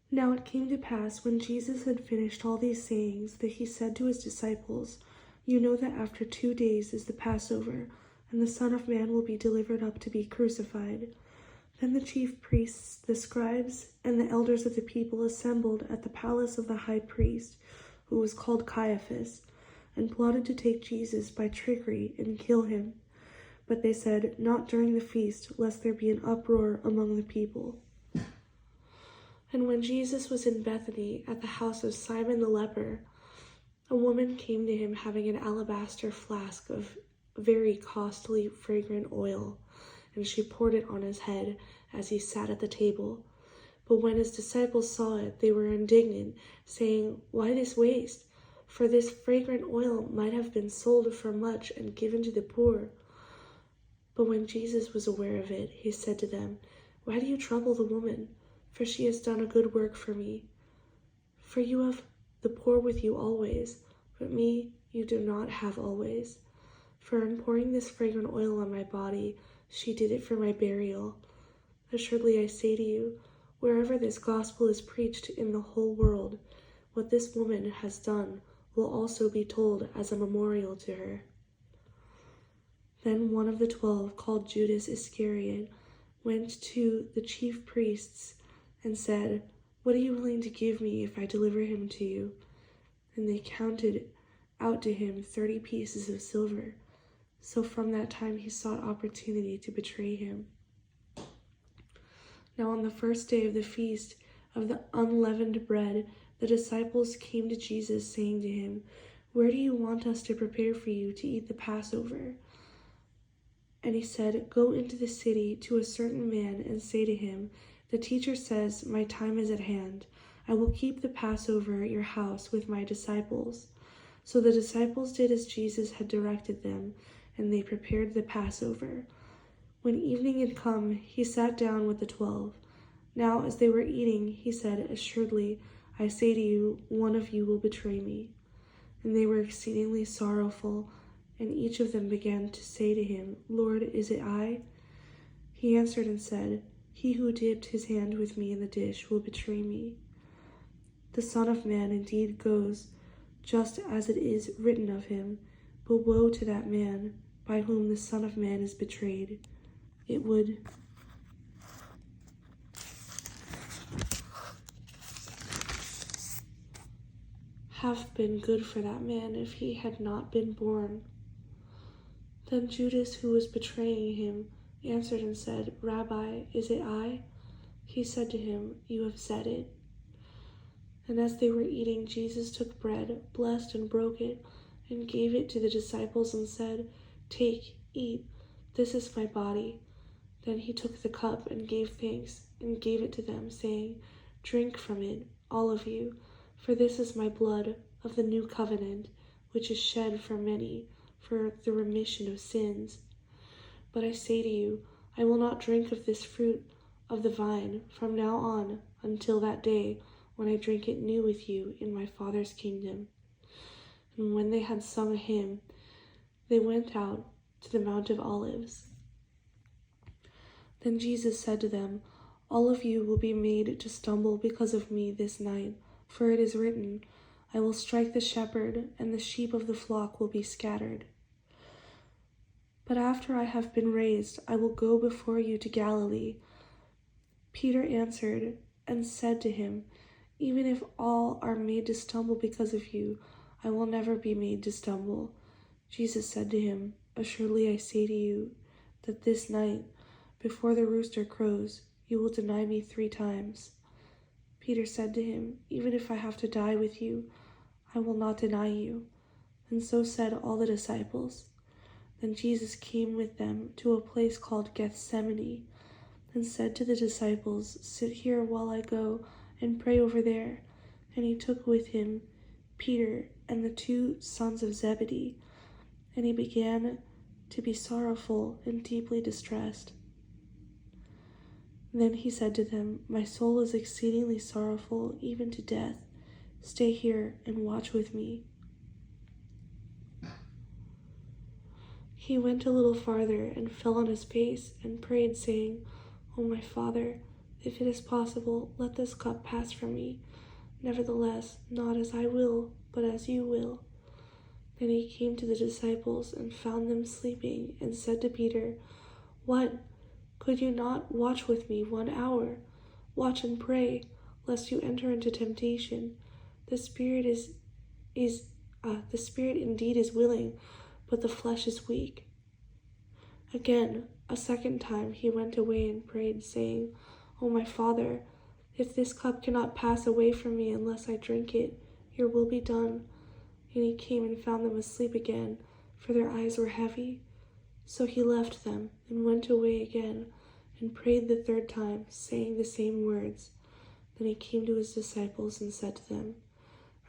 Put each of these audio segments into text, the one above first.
Now it came to pass, when Jesus had finished all these sayings, that he said to his disciples, "You know that after 2 days is the Passover, and the Son of Man will be delivered up to be crucified." Then the chief priests, the scribes, and the elders of the people assembled at the palace of the high priest, who was called Caiaphas, and plotted to take Jesus by trickery and kill him. But they said, "Not during the feast, lest there be an uproar among the people." And when Jesus was in Bethany at the house of Simon the leper, a woman came to him having an alabaster flask of very costly fragrant oil, and she poured it on his head as he sat at the table. But when his disciples saw it, they were indignant, saying, "Why this waste? For this fragrant oil might have been sold for much and given to the poor." But when Jesus was aware of it, he said to them, "Why do you trouble the woman? For she has done a good work for me. For you have the poor with you always, but me you do not have always. For in pouring this fragrant oil on my body, she did it for my burial. Assuredly I say to you, wherever this gospel is preached in the whole world, what this woman has done will also be told as a memorial to her." Then one of the 12, called Judas Iscariot, went to the chief priests and said, "What are you willing to give me if I deliver him to you?" And they counted out to him 30 pieces of silver. So from that time he sought opportunity to betray him. Now on the first day of the feast of the unleavened bread, the disciples came to Jesus, saying to him, "Where do you want us to prepare for you to eat the Passover?" And he said, "Go into the city to a certain man and say to him, 'The teacher says, my time is at hand. I will keep the Passover at your house with my disciples.'" So the disciples did as Jesus had directed them, and they prepared the Passover. When evening had come, he sat down with the 12. Now as they were eating, he said, "Assuredly, I say to you, one of you will betray me." And they were exceedingly sorrowful, and each of them began to say to him, "Lord, is it I?" He answered and said, "He who dipped his hand with me in the dish will betray me. The Son of Man indeed goes, just as it is written of him, but woe to that man by whom the Son of Man is betrayed. It would have been good for that man if he had not been born." Then Judas, who was betraying him, answered and said, "Rabbi, is it I?" He said to him, "You have said it." And as they were eating, Jesus took bread, blessed and broke it, and gave it to the disciples and said, "Take, eat, this is my body." Then he took the cup and gave thanks, and gave it to them, saying, "Drink from it, all of you, for this is my blood of the new covenant, which is shed for many for the remission of sins. But I say to you, I will not drink of this fruit of the vine from now on until that day when I drink it new with you in my Father's kingdom." And when they had sung a hymn, they went out to the Mount of Olives. Then Jesus said to them, "All of you will be made to stumble because of me this night, for it is written, I will strike the shepherd, and the sheep of the flock will be scattered. But after I have been raised, I will go before you to Galilee." Peter answered and said to him, "Even if all are made to stumble because of you, I will never be made to stumble." Jesus said to him, "Assuredly I say to you that this night, before the rooster crows, you will deny me 3 times. Peter said to him, "Even if I have to die with you, I will not deny you." And so said all the disciples. Then Jesus came with them to a place called Gethsemane, and said to the disciples, "Sit here while I go and pray over there." And he took with him Peter and the 2 sons of Zebedee, and he began to be sorrowful and deeply distressed. Then he said to them, "My soul is exceedingly sorrowful, even to death. Stay here and watch with me." He went a little farther and fell on his face and prayed, saying, "O my Father, If it is possible, let this cup pass from me. Nevertheless, not as I will, but as you will." Then he came to the disciples and found them sleeping, and said to Peter, "What? Could you not watch with me 1 hour? Watch and pray, lest you enter into temptation. The spirit indeed is willing, but the flesh is weak." Again, a second time he went away and prayed, saying, "O my Father, if this cup cannot pass away from me unless I drink it, your will be done." And he came and found them asleep again, for their eyes were heavy. So he left them and went away again and prayed the third time, saying the same words. Then he came to his disciples and said to them,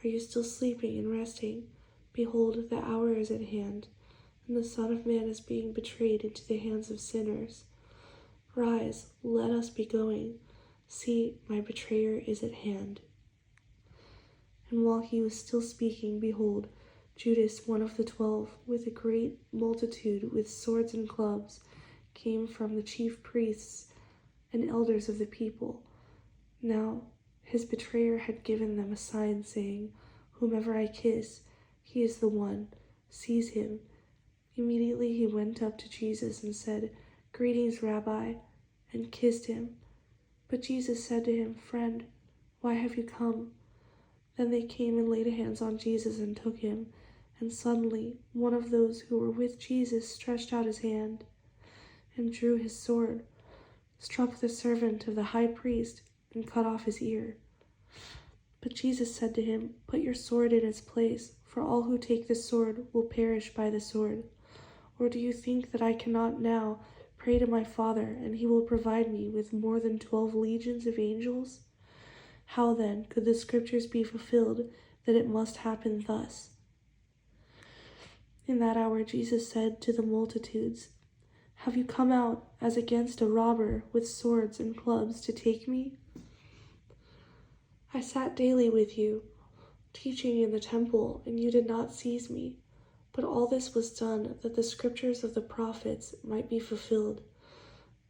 "Are you still sleeping and resting? Behold, the hour is at hand, and the Son of Man is being betrayed into the hands of sinners. Rise, let us be going. See, my betrayer is at hand." And while he was still speaking, behold, Judas, one of the 12, with a great multitude with swords and clubs, came from the chief priests and elders of the people. Now his betrayer had given them a sign, saying, "Whomever I kiss, he is the one. Seize him." Immediately he went up to Jesus and said, "Greetings, Rabbi," and kissed him. But Jesus said to him, "Friend, why have you come?" Then they came and laid hands on Jesus and took him. And suddenly one of those who were with Jesus stretched out his hand and drew his sword, struck the servant of the high priest, and cut off his ear. But Jesus said to him, "Put your sword in its place, for all who take the sword will perish by the sword. Or do you think that I cannot now pray to my Father, and he will provide me with more than 12 legions of angels? How then could the scriptures be fulfilled that it must happen thus?" In that hour Jesus said to the multitudes, "Have you come out as against a robber with swords and clubs to take me? I sat daily with you, teaching in the temple, and you did not seize me. But all this was done that the scriptures of the prophets might be fulfilled."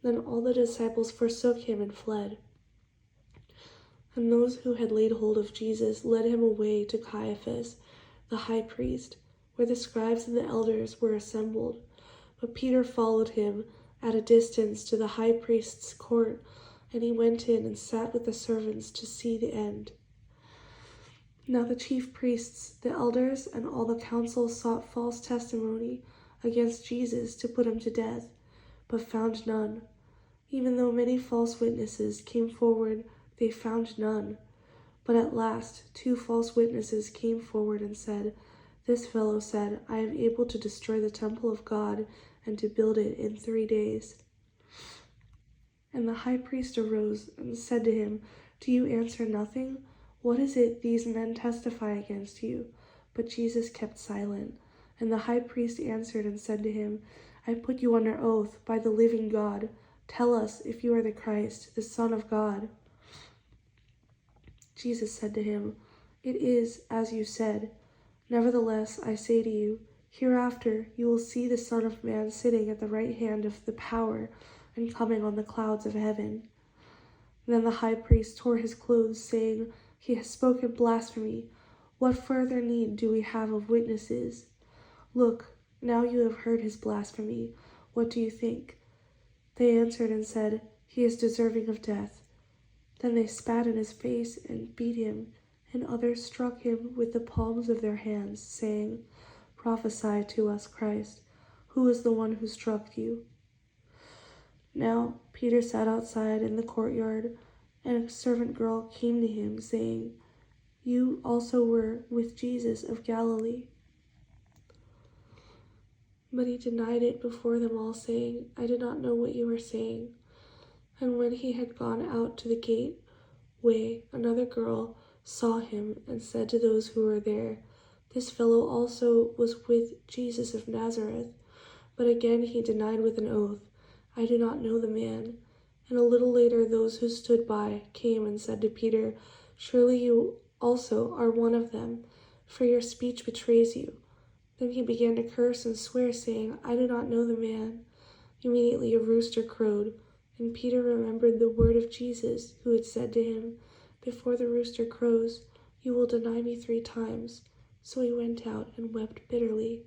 Then all the disciples forsook him and fled. And those who had laid hold of Jesus led him away to Caiaphas, the high priest, where the scribes and the elders were assembled. But Peter followed him at a distance to the high priest's court, and he went in and sat with the servants to see the end. Now the chief priests, the elders, and all the council sought false testimony against Jesus to put him to death, but found none. Even though many false witnesses came forward, they found none. But at last 2 false witnesses came forward and said, "This fellow said, I am able to destroy the temple of God and to build it in 3 days." And the high priest arose and said to him, "Do you answer nothing? What is it these men testify against you?" But Jesus kept silent. And the high priest answered and said to him, "I put you under oath by the living God. Tell us if you are the Christ, the Son of God." Jesus said to him, "It is as you said. Nevertheless, I say to you, hereafter you will see the Son of Man sitting at the right hand of the power and coming on the clouds of heaven." Then the high priest tore his clothes, saying, "He has spoken blasphemy. What further need do we have of witnesses? Look, now you have heard his blasphemy. What do you think?" They answered and said, "He is deserving of death." Then they spat in his face and beat him, and others struck him with the palms of their hands, saying, "Prophesy to us, Christ. Who is the one who struck you?" Now Peter sat outside in the courtyard, and a servant girl came to him, saying, "You also were with Jesus of Galilee." But he denied it before them all, saying, "I did not know what you were saying." And when he had gone out to the gateway, another girl saw him and said to those who were there, "This fellow also was with Jesus of Nazareth." But again he denied with an oath, "I do not know the man." And a little later those who stood by came and said to Peter, "Surely you also are one of them, for your speech betrays you." Then he began to curse and swear, saying, "I do not know the man." Immediately a rooster crowed, And Peter remembered the word of Jesus, who had said to him, "Before the rooster crows, you will deny me 3 times." So he went out and wept bitterly.